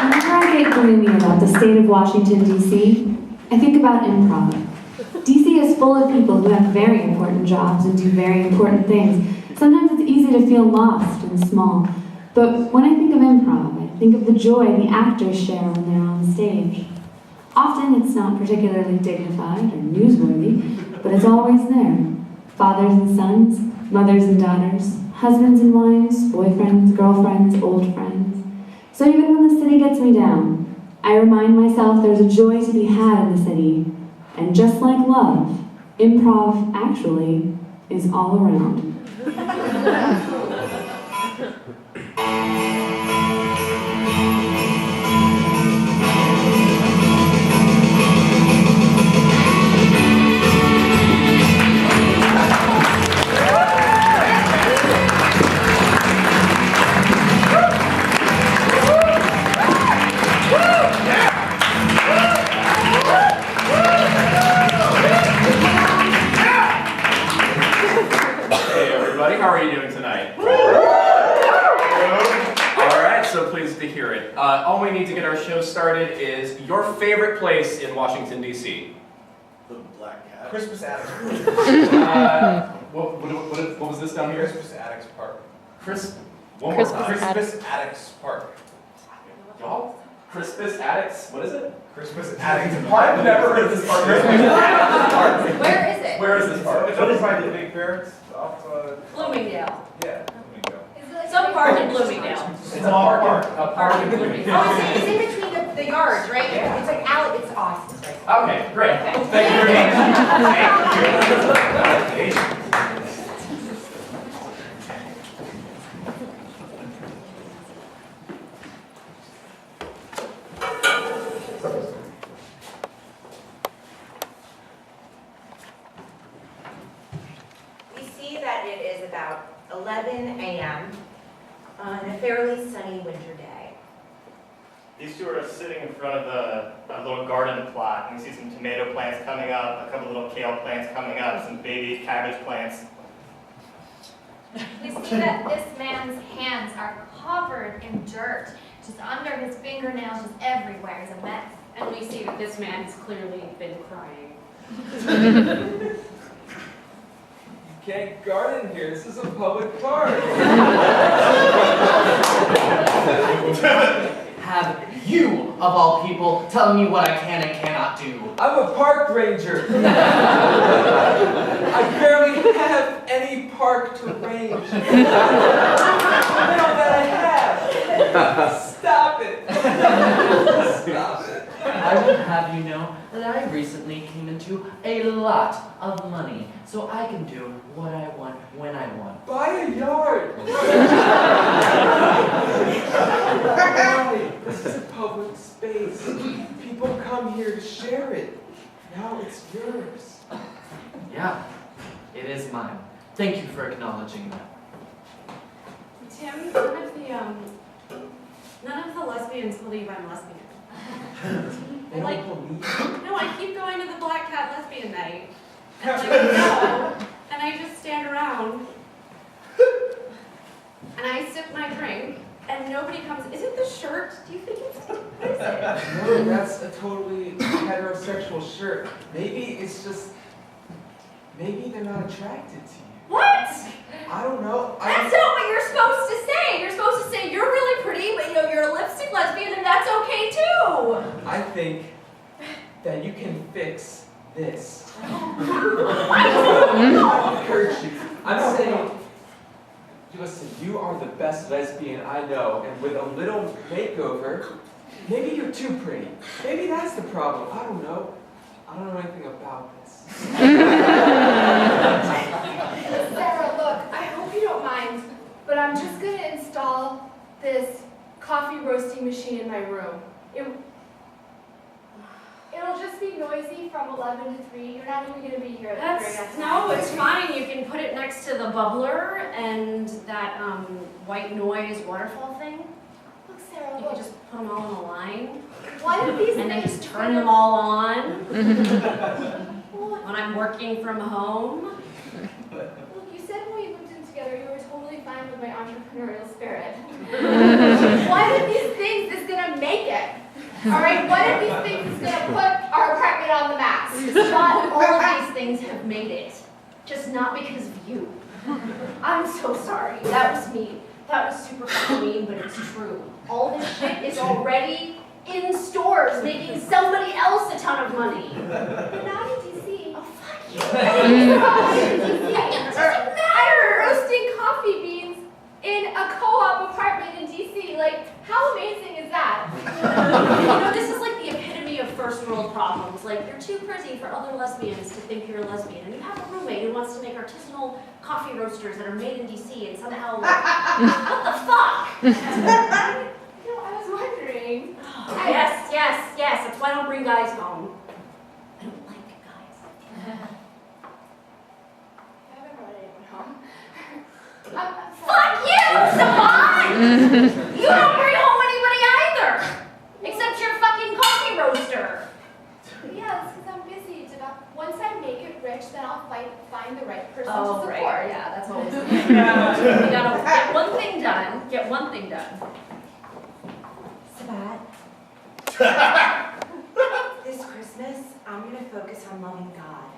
Whenever I get gloomy about the state of Washington, D.C., I think about improv. D.C. is full of people who have very important jobs and do very important things. Sometimes it's easy to feel lost and small. But when I think of improv, I think of the joy the actors share when they're on stage. Often it's not particularly dignified or newsworthy, but it's always there. Fathers and sons, mothers and daughters, husbands and wives, boyfriends, girlfriends, old friends. So even when the city gets me down, I remind myself there's a joy to be had in the city. And just like love, improv actually is all around. How are you doing tonight? Alright, so pleased to hear it. All we need to get our show started is your favorite place in Washington, D.C. The Black Cat. Christmas Attic. What was this down here? Christmas Attic Park. One more time. Christmas Attic Park. Y'all? Christmas Addicts? What is it? Christmas Attic Park. I've never heard of this park. Christmas Attic Park. Where is it? Where is this park? It's over by the Big Ferrets off. Bloomingdale. Yeah, Bloomingdale. Some park in Bloomingdale. It's a park. A park in Bloomingdale. Oh, it's in between the yards, right? Yeah. It's like alley. It's awesome. Right? Okay, great. Thank you very much. Thank you. We see that it is about 11 a.m. on a fairly sunny winter day. These two are sitting in front of a little garden plot, and we see some tomato plants coming up, a couple little kale plants coming up, some baby cabbage plants. We see that this man's hands are covered in dirt, just under his fingernails, just everywhere is a mess. And we see that this man has clearly been crying. You can't garden here. This is a public park. Have you, of all people, tell me what I can and cannot do? I'm a park ranger. I barely have any park to range. Now that I have. Stop it. Stop it. I will have you know that I recently came into a lot of money, so I can do what I want when I want. Buy a yard. This is a public space. People come here to share it. Now it's yours. Yeah, it is mine. Thank you for acknowledging that. Tim, none of the lesbians believe I'm lesbian. They Like- don't believe. No, I keep going to the Black Cat lesbian night. And no, and I just stand around and I sip my drink and nobody comes. Is it the shirt? Do you think it's, what is it? No, that's a totally heterosexual shirt. Maybe it's just, maybe they're not attracted to you. What? I don't know. That's not what you're supposed to say. You're supposed to say you're really pretty, but you're a lipstick lesbian, and that's okay too. I think that you can fix this. Kerchief. I'm saying, listen, you are the best lesbian I know, and with a little makeover, maybe you're too pretty. Maybe that's the problem. I don't know. I don't know anything about this. Sarah, look, I hope you don't mind, but I'm just going to install this coffee roasting machine in my room. It'll just be noisy from 11 to 3. You're not even going to be here at the very next No, time. it's fine. You can put it next to the bubbler and that white noise waterfall thing. Look, Sarah, You look. can just put them all in a line One of these and then things just is turn gonna- them all on when I'm working from home. Look, you said when we moved in together you were totally fine with my entrepreneurial spirit. One of these things is going to make it. All right, one of these things is gonna put our apartment on the map. Scott, all of these things have made it. Just not because of you. I'm so sorry. That was me. That was super fucking mean, but it's true. All this shit is already in stores, making somebody else a ton of money. But not in DC. Oh, fuck you. It doesn't matter. Roasting coffee beans in a co-op apartment in DC. Like, how amazing is that? This is like the epitome of first world problems. Like, you're too pretty for other lesbians to think you're a lesbian, and you have a roommate who wants to make artisanal coffee roasters that are made in DC, and somehow, like, what the fuck? I was wondering. Yes. That's why I don't bring guys home. I don't like guys. I haven't brought anyone home. Fuck you, Savant! You don't bring home anybody either! Except your fucking coffee roaster. Yeah, that's because I'm busy. Once I make it rich, then I'll find the right person to Oh, support. right. Yeah, that's always the thing. You gotta get one thing done. Get one thing done. Sabat, this Christmas, I'm gonna focus on loving God.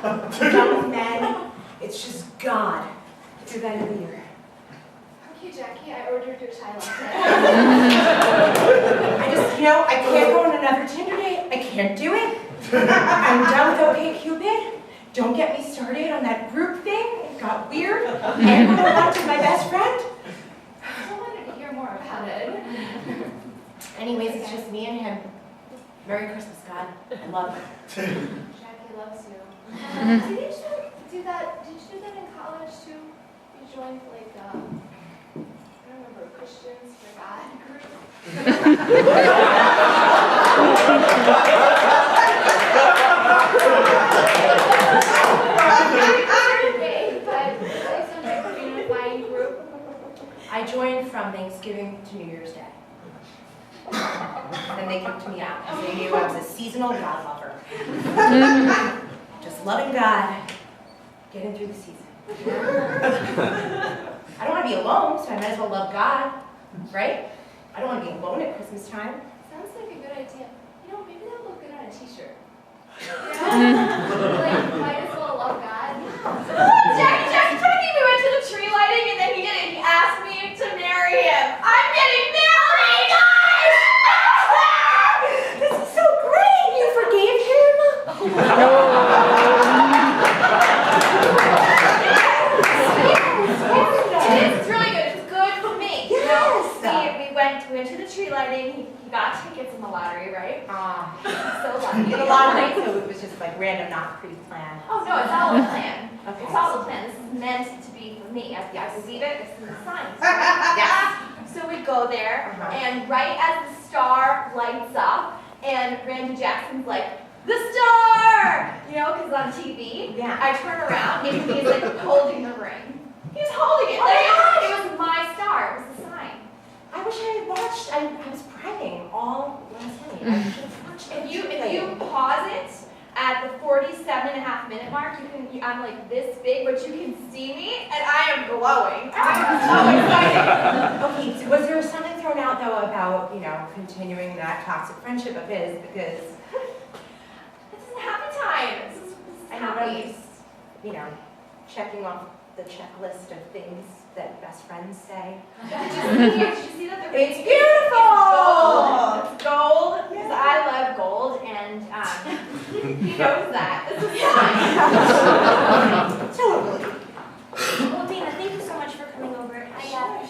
I'm done with men. It's just God through the end of the year. Okay, Jackie, I ordered your chai latte. I can't go on another Tinder date. I can't do it. I'm done with OkCupid. Don't get me started on that group thing. It got weird. And I wanted my best friend. I wanted to hear more about it. Anyways, it's just me and him. Merry Christmas, God. I love you. Jackie loves you. Did you do that in college too? You joined like I don't remember, Christians for God group. I joined from Thanksgiving to New Year's Day. Then they kicked me out because they knew I was a seasonal God lover. Just loving God, getting through the season. I don't want to be alone, so I might as well love God, right? I don't want to be alone at Christmas time. Sounds like a good idea. Maybe that'll look good on a t-shirt. Like, might as well love God. Jackie told me we went to the tree lighting and then he asked me to marry him. I'm getting married, guys! This is so great! You forgave him? It's really good. It's good for me. Yes! We went to the tree lighting. He got tickets in the lottery, right? So lucky. In a lot of nights, so it was just like random, not pre-planned. Oh no, it's all a plan. Okay. It's all a plan. This is meant to be for me. I believe it. It's in the signs. Yes. So we go there, Uh-huh. and right as the star lights up, and Randy Jackson's like, "The star!" Because on TV. Yeah. I turn around, and he's like holding the ring. He's holding it. Oh my gosh! It was my star. It was the sign. I wish I had watched. I was praying all last night. I should have watched it. If you pause it at the 47.5-minute mark, I'm like this big, but you can see me, and I am glowing. I am so excited. Okay, so was there something thrown out though about continuing that toxic friendship of his because This is happy time. This is I know happy. he's checking off the checklist of things that best friends say. Did you see that the It's ring beautiful! It's gold, because I love gold, and he knows that. This is fine. Totally. Well, Dana, thank you so much for coming over.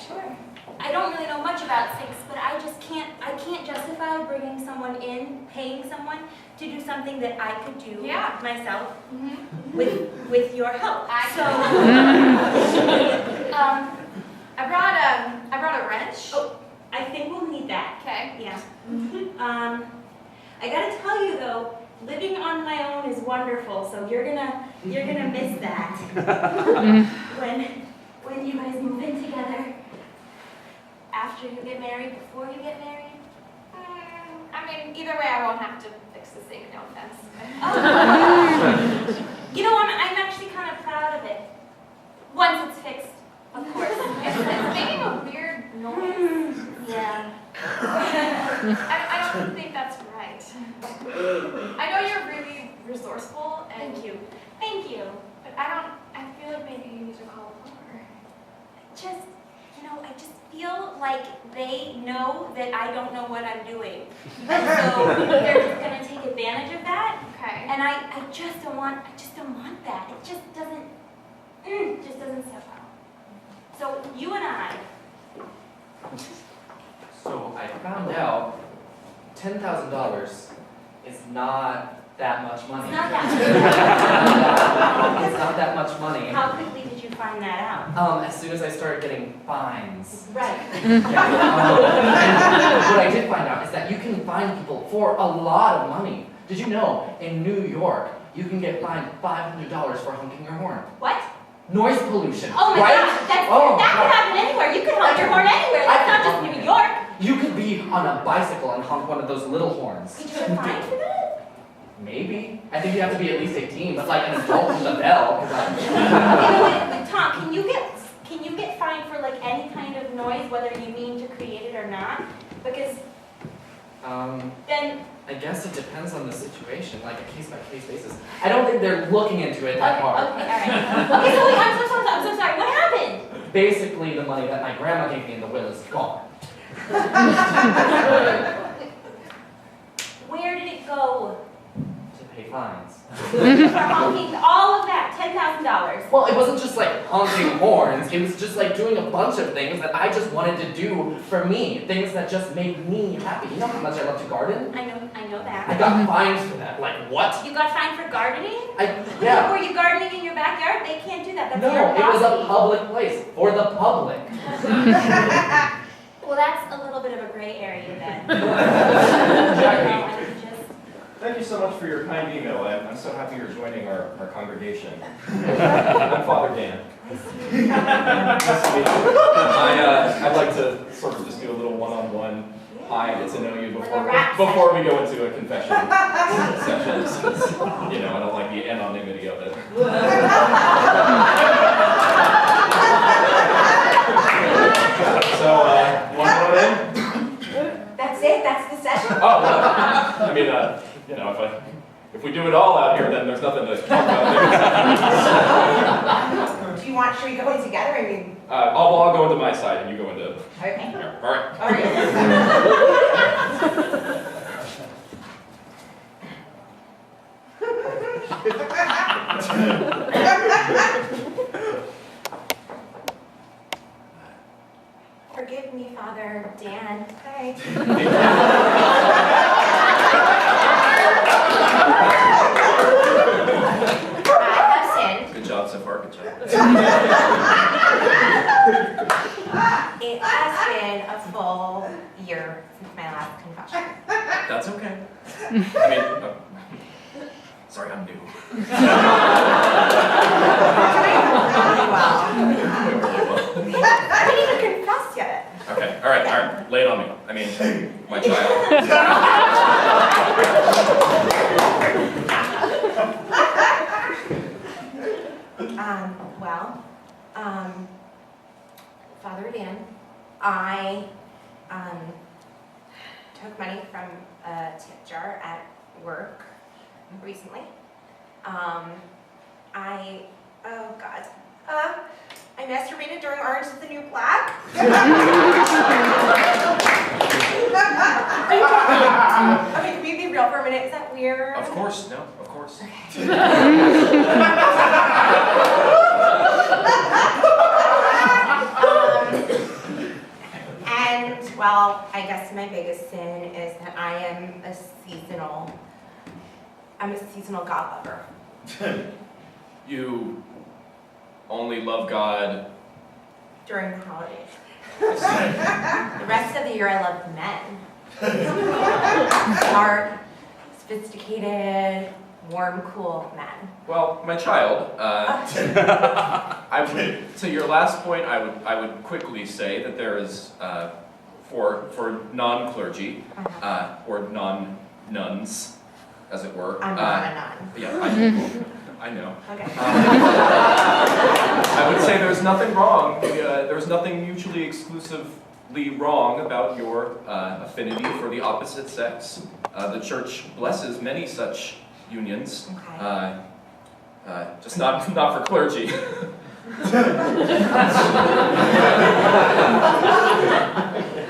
Sure. I don't really know much about sex, but I can't justify bringing someone in, paying someone to do something that I could do myself with your help. I brought a wrench. Oh, I think we'll need that. Okay. Yeah. I gotta tell you though, living on my own is wonderful. So you're gonna miss that when you guys move in together. After you get married, before you get married. Either way, I won't have to fix the sink. No offense. I'm actually kind of proud of it. Once it's fixed, of course. It's making a weird noise. Yeah. resourceful and Thank you. But I feel like maybe you need to call a plumber. I just feel like they know that I don't know what I'm doing. And so they're just gonna take advantage of that. Okay. And I just don't want that. It just doesn't sit well. So you and I, So I found out $10,000 is not that much money. it's not that. It's not that much money. How quickly did you find that out? As soon as I started getting fines. Right. And what I did find out is that you can fine people for a lot of money. Did you know in New York you can get fined $500 for honking your horn? What? Noise pollution. Oh my right? gosh, that Oh, could right. happen anywhere. You could honk your horn anywhere. That's not just New York. You could be on a bicycle and honk one of those little horns. Could you get fined for that? Maybe. I think you have to be at least 18, but like an adult with a bell. 'Cause Wait, Tom, can you get fined for like any kind of noise, whether you mean to create it or not? Because then. I guess it depends on the situation, like a case-by-case basis. I don't think they're looking into it that hard. Okay, all right. Okay, so wait, I'm so sorry. What happened? Basically, the money that my grandma gave me in the will is gone. Where did it go? To pay fines. For honking all of that, $10,000. Well, it wasn't just like honking horns. It was just like doing a bunch of things that I just wanted to do for me. Things that just made me happy. You know how much I love to garden? I know that. I got fines for that. Like what? You got fined for gardening? Yeah. Were you gardening in your backyard? They can't do that. That's No, their it was a property. public place for the public. Well, that's a little bit of a gray area then. Thank you so much for your kind email. I'm so happy you're joining our congregation. I'm Father Dan. I'd like to sort of just do a little one-on-one hi, get to know you before we go into a confession session. Since, I don't like the anonymity of it. So, one more in? That's it? That's the session? Oh, no. I mean, if we do it all out here, then there's nothing to talk about. Should we go in together? I mean... I'll go into my side and you go into... Okay. Yeah, all right. Forgive me, Father Dan. Hi. I have sinned. Good job so far, good job. It has been a full year since my last confession. That's okay. I mean, sorry, I'm new. Well, I didn't even confess yet. Okay, all right, lay it on me. I mean, my child. Father Dan, I took money from a tip jar at work recently. I masturbated during Orange is the New Black. Okay, can we be real for a minute? Is that weird? Of course, no, of course. And, well, I guess my biggest sin is that I'm a seasonal God lover. You only love God During the holidays. I see. The rest of the year I love men. Smart, sophisticated, warm, cool men. Well, my child, to your last point, I would quickly say that there is, for non-clergy, or non-nuns, as it were. I'm not a nun. Yeah, I know. Okay. I would say there's nothing wrong, there's nothing mutually exclusively wrong about your affinity for the opposite sex. The church blesses many such unions. Okay. Just not for clergy.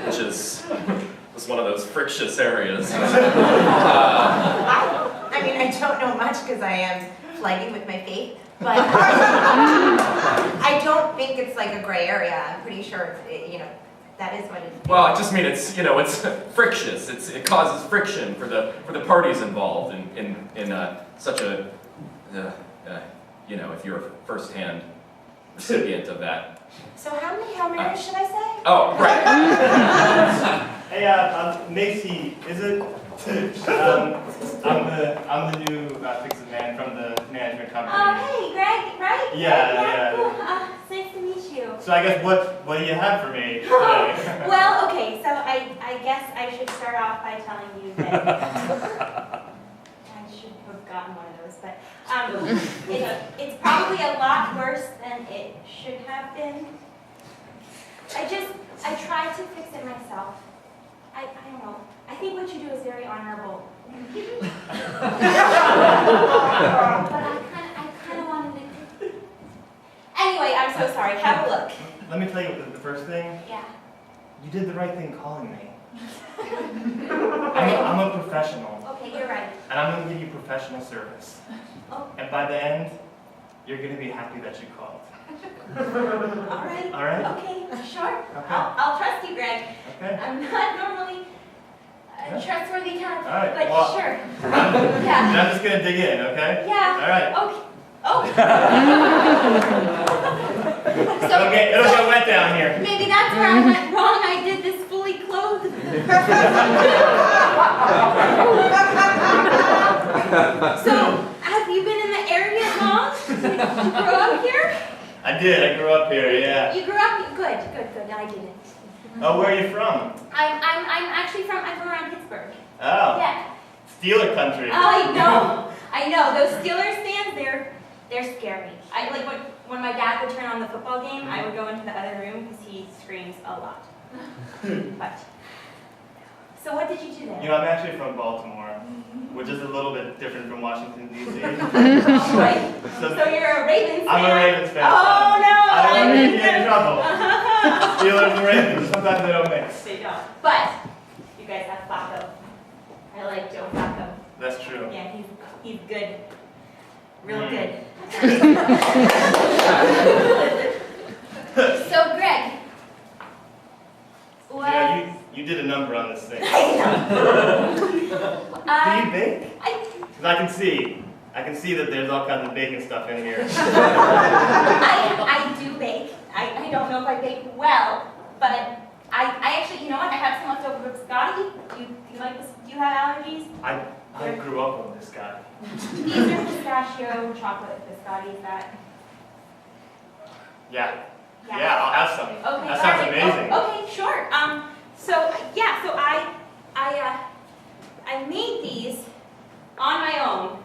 Which is one of those frictious areas. I mean, I don't know much because I am flighty with my faith, but I don't think it's like a gray area. I'm pretty sure that is what it is. Well, I just mean it's frictious. It causes friction for the parties involved in such a if you're a first-hand recipient of that. So how many Hail Marys should I say? Oh, right. Hey, Macy, is it? I'm the new fix-it man from the management company. Oh, hey, Greg, right? Yeah. Cool. Nice to meet you. So I guess what do you have for me today? Well, okay, so I guess I should start off by telling you that I should have gotten one of those, but it's probably a lot worse than it should have been. I tried to fix it myself. I don't know. I think what you do is very honorable. But I kind of wanted to. Anyway, I'm so sorry. Have a look. Let me tell you the first thing. Yeah. You did the right thing calling me. I'm a professional. Okay, you're right. And I'm going to give you professional service. Oh. And by the end, you're going to be happy that you called. All right. All right? Okay, sure. Okay. I'll trust you, Greg. Okay. I'm not normally a trustworthy kind of, All right, but well, sure. And Yeah. I'm just going to dig in, okay? Yeah. All right. Okay. Oh. It'll get wet down here. Maybe that's where I went wrong. I did this fully clothed. So, have you been in the area long? You grew up here? I did. I grew up here, yeah. You grew up? Good. I didn't. Oh, where are you from? I'm actually from around Pittsburgh. Oh. Yeah. Steeler country. I know. Those Steelers fans, they're scary. When my dad would turn on the football game, I would go into the other room because he screams a lot. But so what did you do there? I'm actually from Baltimore, which is a little bit different from Washington, D.C. Right. So you're a Ravens fan? I'm a Ravens fan. Oh no! I don't want to get in trouble. Steelers and Ravens, sometimes they don't mix. They don't. But you guys have Flacco. I like Joe Flacco. That's true. Yeah, he's good. Real good. So Greg. Yeah, you did a number on this thing. I know. Do you bake? Because I can see that there's all kinds of baking stuff in here. I do bake. I don't know if I bake well, but I actually, you know what? I have some leftover biscotti. Do you like this? Do you have allergies? I grew up on this guy. These are pistachio chocolate biscottis that. Yeah, I'll have some. Okay. That sounds amazing. Okay, sure. So I made these on my own.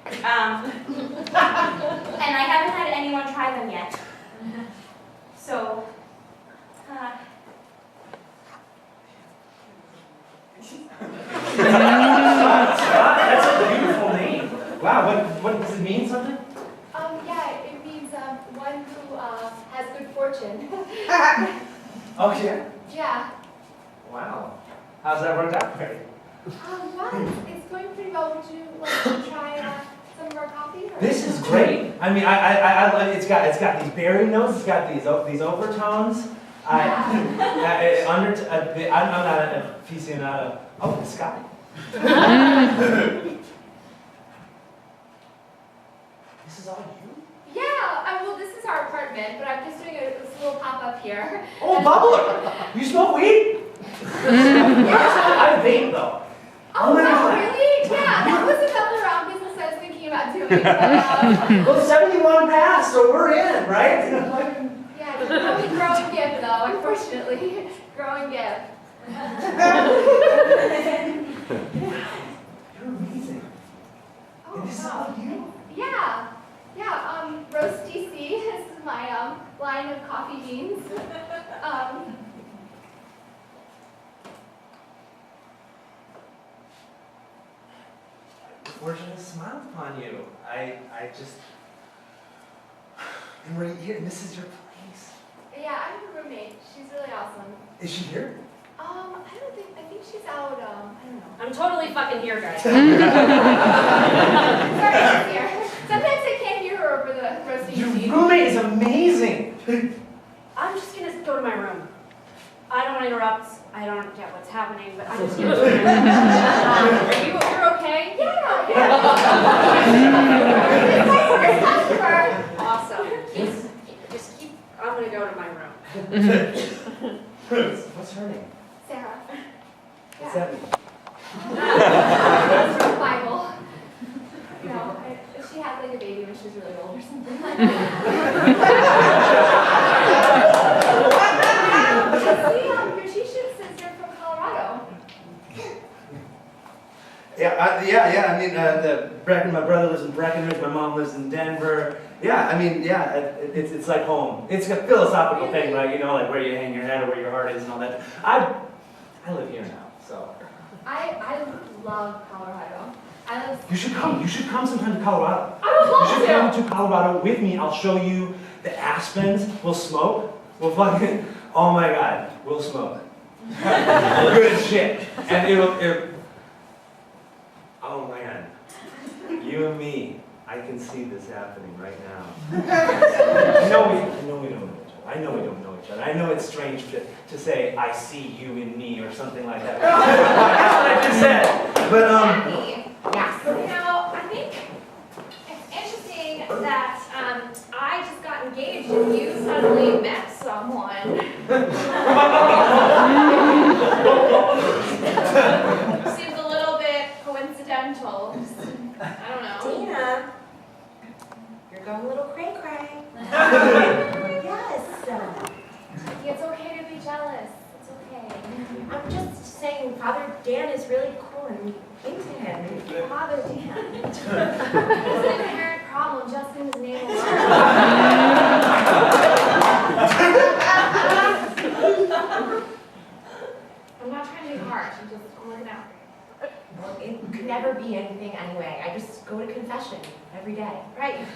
And I haven't had anyone try them yet. So, That's a beautiful name. Wow, what does it mean, something? Yeah, it means one who has good fortune. Oh, yeah? Yeah. Wow. How's that worked out for you? Well, it's going pretty well. Would you like to try some of our coffee? Or? This is great. I mean, I love it's got these berry notes. It's got these overtones. I'm not an aficionado. Oh, the sky. This is all you? Yeah. Well, this is our apartment, but I'm just doing this little pop up here. Oh, bubbler! You smoke weed? I vape though. Oh, wow, really? Yeah, that was another business I was thinking about doing. But, Well, 71 passed, so we're in, right? yeah, only growing gift though, unfortunately. Growing gift. You're amazing. Oh, And this is wow. all you? Yeah. Roast DC. This is my line of coffee beans. fortunate to smile upon you. I just, and we're here, and this is your place. Yeah, I'm her roommate. She's really awesome. Is she here? I think she's out, I don't know. I'm totally fucking here, guys. Sorry, she's here. Sometimes I can't hear her over the roasting Your tea. roommate is amazing. I'm just gonna go to my room. I don't want to interrupt. I don't get what's happening, but I'm just gonna go to my room. You're okay? Yeah. Awesome. Just keep, I'm gonna go to my room. What's her name? Sarah. What's that mean? That's from the Bible. You know, she had like a baby when she was really old or something like that. See, your t-shirt says you're from Colorado. Yeah. I mean, my brother lives in Breckenridge. My mom lives in Denver. Yeah, I mean, yeah, it's like home. It's a philosophical thing, right? You know, like where you hang your head or where your heart is and all that. I live here now, so. I love Colorado. You should come. You should come sometime to Colorado. I would love You should to. come to Colorado with me. I'll show you the aspens. We'll smoke. We'll fucking. Oh my God, we'll smoke. Good shit. And oh man, you and me. I can see this happening right now. I know we don't know each other. I know we don't know each other. I know it's strange to say I see you in me or something like that. That's what I just said. But Yes. You know, I think it's interesting that I just got engaged and you suddenly met someone. Seems a little bit coincidental. I don't know. Dina, you're going a little cray-cray. Yes. It's okay to be jealous. It's okay. I'm just saying Father Dan is really cool and into him. Father Dan. It's an inherent problem just in his name alone. I'm not trying to be harsh. I'm looking out for you. Well, it could never be anything anyway. I just go to confession every day. Right.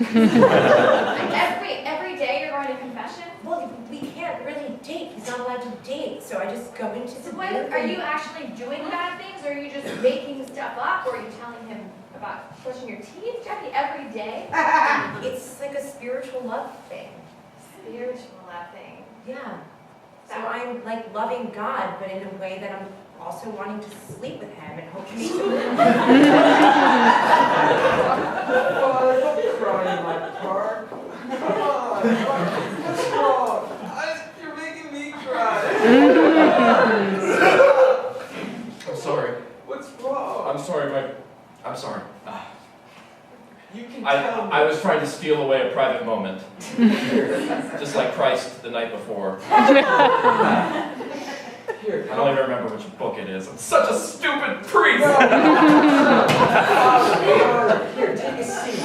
every day you're going to confession? Well, we can't really date. He's not allowed to date. So I just go into So the what, are you actually doing bad things, or are you just making stuff up, or are you telling him about brushing your teeth, Jackie, every day? It's like a spiritual love thing. Spiritual laughing. Yeah. So I'm like loving God, but in a way that I'm also wanting to sleep with him and hope to meet him. Oh, don't cry in my park. Come on. What's wrong? You're making me cry. I'm sorry. What's wrong? I'm sorry, I'm sorry. You can tell me. I was trying to steal away a private moment. Just like Christ the night before. Here, I don't even remember which book it is. I'm such a stupid priest! Here, take a seat.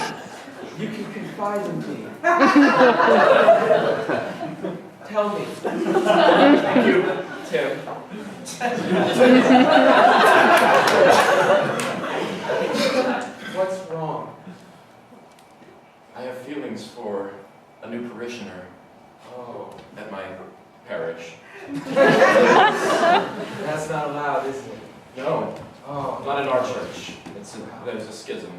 You can confide in me. Tell me. Thank you, Tim. What's wrong? I have feelings for a new parishioner at my parish. That's not allowed, is it? No, Oh. not in our church. There's a schism.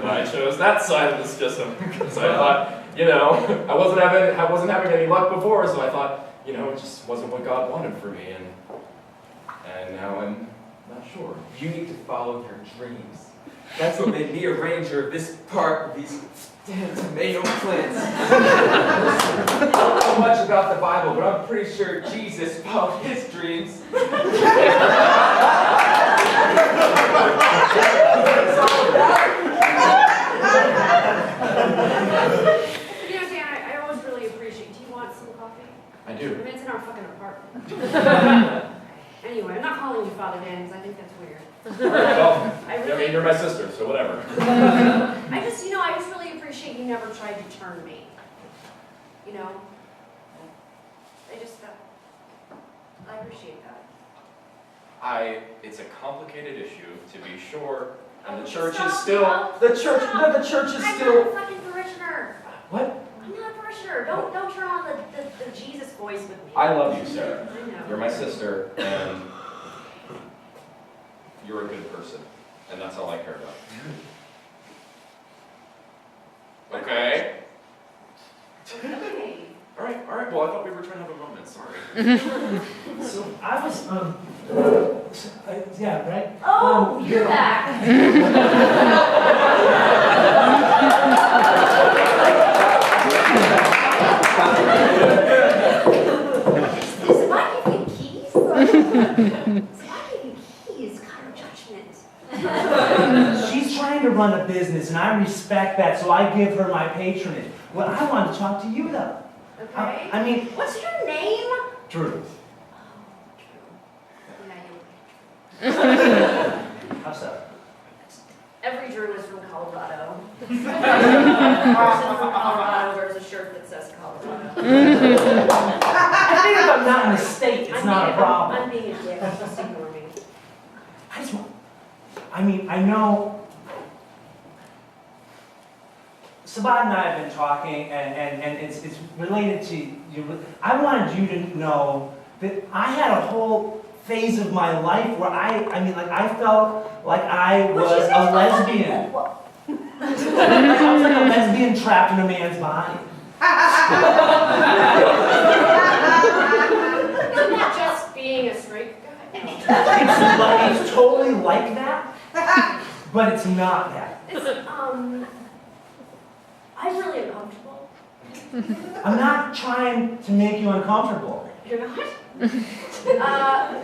I chose that side of the schism because I thought, I wasn't having any luck before, so I thought, it just wasn't what God wanted for me, and now I'm not sure. You need to follow your dreams. That's what made me a ranger of this park with these damn tomato plants. I don't know much about the Bible, but I'm pretty sure Jesus followed his dreams. Dan, I always really appreciate. Do you want some coffee? I do. It's in our fucking apartment. Anyway, I'm not calling you Father Dan because I think that's weird. Well, I really, you're my sister, so whatever. I just really appreciate you never tried to turn me. I appreciate that. It's a complicated issue, to be sure, and the church Stop, is still, stop. the church is I'm still, not a fucking parishioner. what? I'm not a parishioner. Don't turn on the Jesus voice with me. I love you, Sarah. I know. You're my sister, and you're a good person, and that's all I care about. Okay? Okay. All right, well, I thought we were trying to have a moment, sorry. So I was, yeah, right? Oh, you're back. Am I giving keys? Am I giving keys? God, judgment. She's trying to run a business, and I respect that, so I give her my patronage. Well, I wanted to talk to you, though. Okay. I mean, What's your name? Drew. Oh, How's that? every Drew is from Colorado. Every person from Colorado wears a shirt that says Colorado. I think if I'm not in the state, it's not a problem. I'm being a dick. Just ignore me. I just want, I mean, I know Sabat and I have been talking, and it's related to you. I wanted you to know that I had a whole phase of my life where I felt like I was a lesbian. Like I was like a lesbian trapped in a man's body. Isn't that just being a straight guy? It's totally like that, but it's not that. I'm really uncomfortable. I'm not trying to make you uncomfortable. You're not?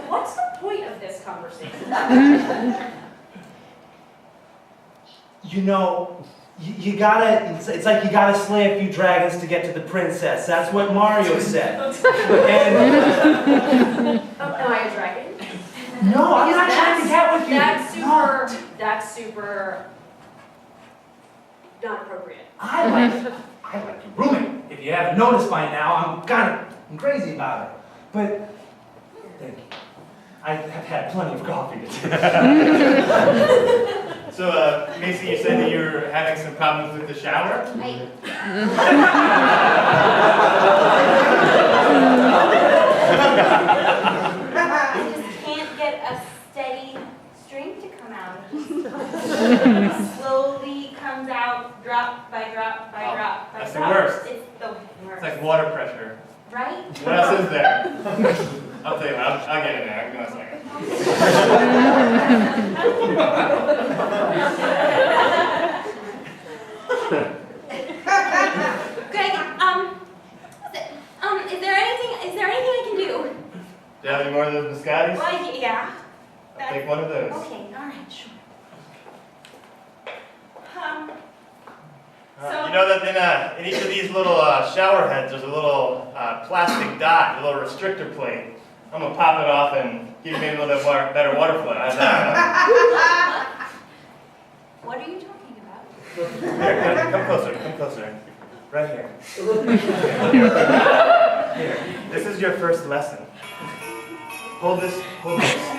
What's the point of this conversation? You know, you gotta, it's like you gotta slay a few dragons to get to the princess. That's what Mario said. And, Am I a dragon? no, I'm not trying to get with you. That's super not appropriate. I like your roommate. If you haven't noticed by now, I'm crazy about it. But, thank you. I have had plenty of coffee today. So, Macy, you said that you were having some problems with the shower? I just can't get a steady stream to come out. It just slowly comes out, drop by drop by Oh, drop by that's the drop. worst. It's the worst. It's like water pressure. Right? What else is there? I'll tell you what, I'll get in there. Give me a second. Greg, is there anything I can do? Do you have any more of those biscottis? Well, yeah. I'll take one of those. Okay, all right, sure. You know that in each of these little shower heads, there's a little plastic dot, a little restrictor plate. I'm gonna pop it off and give you maybe a little bit better water flow. How's that? What are you talking about? Here, come closer, come closer. Right here. Here. This is your first lesson. Hold this, hold this.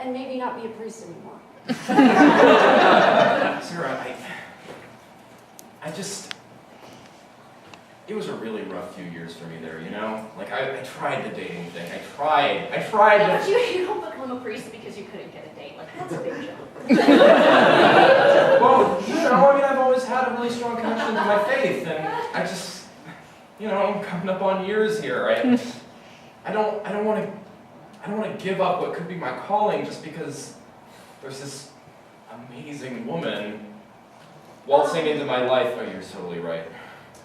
and maybe not be a priest anymore. Sarah, I just, it was a really rough few years for me there, you know? Like, I tried the dating thing. I tried Yeah, to... but you don't become a priest because you couldn't get a date. Like, that's a big jump. Well, you know, I mean, I've always had a really strong connection to my faith, and I just, you know, I'm coming up on years here. I don't want to give up what could be my calling just because there's this amazing woman waltzing into my life. Oh, you're totally right.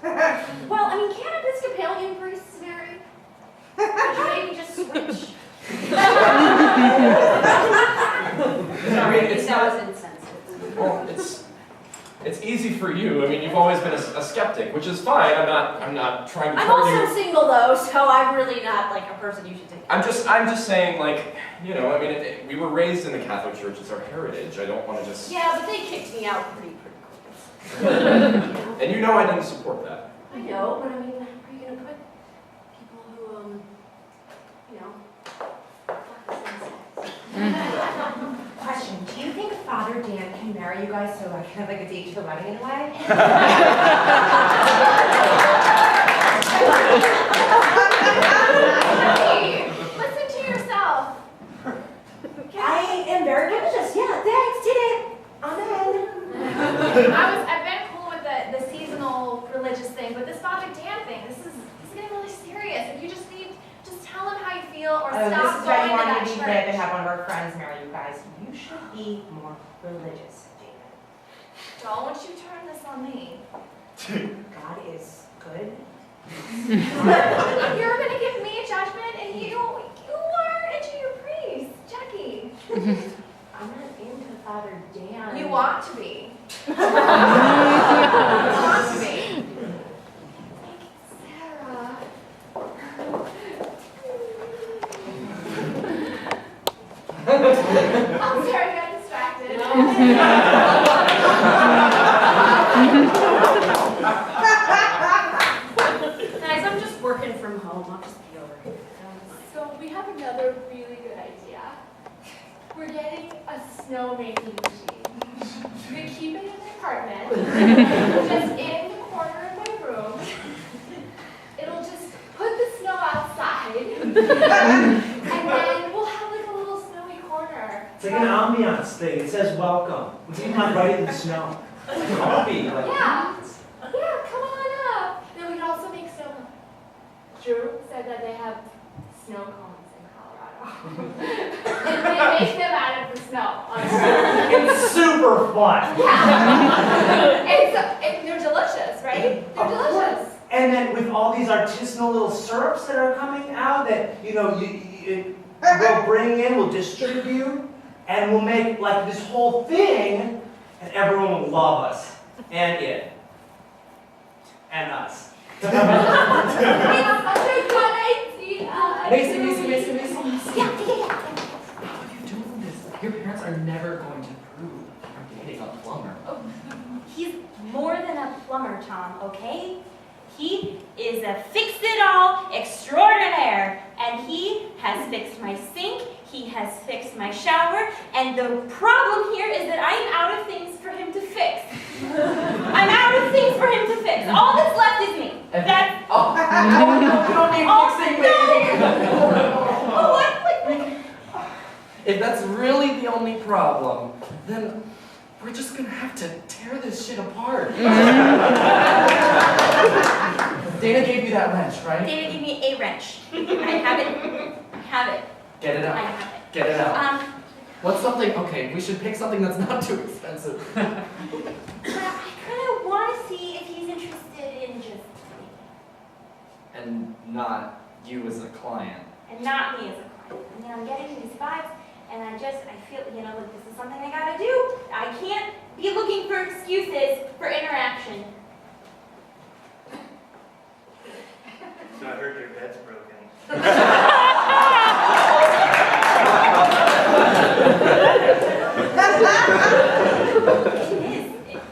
Well, I mean, can't Episcopalian priests marry? Could you maybe just switch? Sorry, I mean, it's that not- was insensitive. Well, it's easy for you. I mean, you've always been a skeptic, which is fine. I'm not trying to I'm turn also you. single though, so I'm really not like a person you should take. I'm just saying, like, you know, I mean, we were raised in the Catholic Church. It's our heritage. I don't want to just. Yeah, but they kicked me out pretty quick. And you know I didn't support that. I know, but I mean, are you gonna put people who, you know, Question, do you think Father Dan can marry you guys so I can have like a date to the wedding in a way? Hey, listen to yourself. I am very good at this. Yeah, thanks, did it. Amen. I've been cool with the seasonal religious thing, but this Father Dan thing, this is getting really serious. If you just tell him how you feel or Oh, this stop is why going you to wanted that to be hip and church. have one of our friends marry you guys. You should be more religious, David. Don't you turn this on me. God is good. You're gonna give me a judgment, and you are into your priest, Jackie. I'm not into Father Dan. You want to be. You want to be. Sarah. I'm sorry, I got distracted. Guys, I'm just working from home. I'll just be over here. So we have another really good idea. We're getting a snow making machine. We keep it in the apartment, just in the corner of my room. It'll just put the snow outside, and then we'll have like a little snowy corner. It's like an ambiance thing. It says welcome. It's even like right in the snow. Coffee. Like, Yeah, come on up. Then we can also make snow. Drew said that they have snow cones in Colorado. And they make them out of the snow. It's super fun. They're delicious, right? They're delicious. And then with all these artisanal little syrups that are coming out that, you know, we'll bring in, we'll distribute, and we'll make like this whole thing, and everyone will love us. And it. And us. It's such a good idea. Mason. Yeah. How are you doing this? Your parents are never going to approve you're dating a plumber. He's more than a plumber, Tom, okay? He is a fix-it-all extraordinaire, and he has fixed my sink, he has fixed my shower, and the problem here is that I'm out of things for him to fix. I'm out of things for him to fix. All that's left is me. That's Oh, you don't need fixing, baby. what? If that's really the only problem, then we're just gonna have to tear this shit apart. Dana gave you that wrench, right? Dana gave me a wrench. I have it. I have it. Get it I out. have it. Get it out. What's something? Okay, we should pick something that's not too expensive. I kind of want to see if he's interested in just me. And not you as a client. And not me as a client. I mean, I'm getting these vibes, and I feel, you know, like this is something I gotta do. I can't be looking for excuses for interaction. So I heard your bed's broken.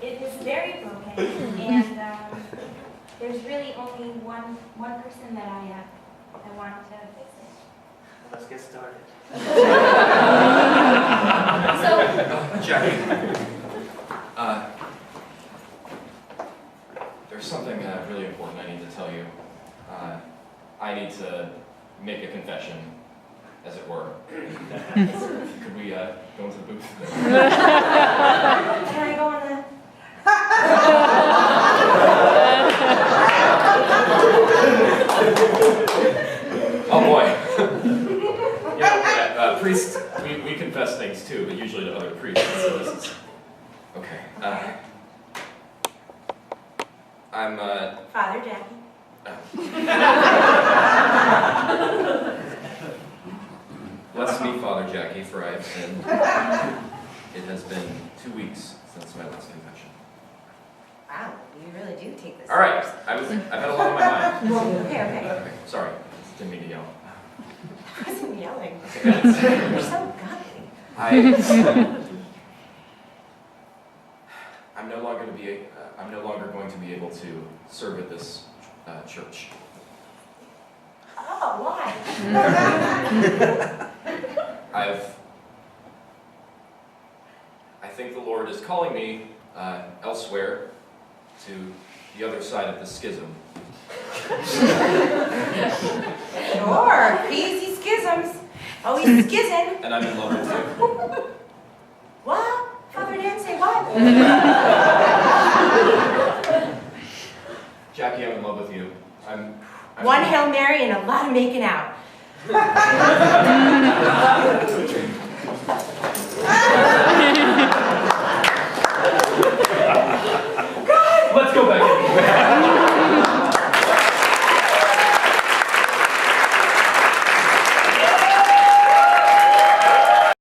It is very broken, and there's really only one person that I want to fix it. Let's get started. Jackie, there's something really important I need to tell you. I need to make a confession, as it were. Could we go into the booth? Can I go on the... Oh boy. Priests, we confess things too, but usually to other priests. So this is... Okay. I'm, Father Jackie. Bless me, Father Jackie, for I have sinned. It has been 2 weeks since my last confession. Wow, you really do take this. All right, I've had a lot on my mind. Okay. Okay, sorry, didn't mean to yell. I wasn't yelling. Okay, You're so godly. I'm no longer going to be able to serve at this church. Oh, why? I think the Lord is calling me elsewhere to the other side of the schism. Sure, crazy schisms. Always skizzing. And I'm in love with you. What? Father Dan say what? Jackie, I'm in love with you. I'm One Hail Mary and a lot of making out.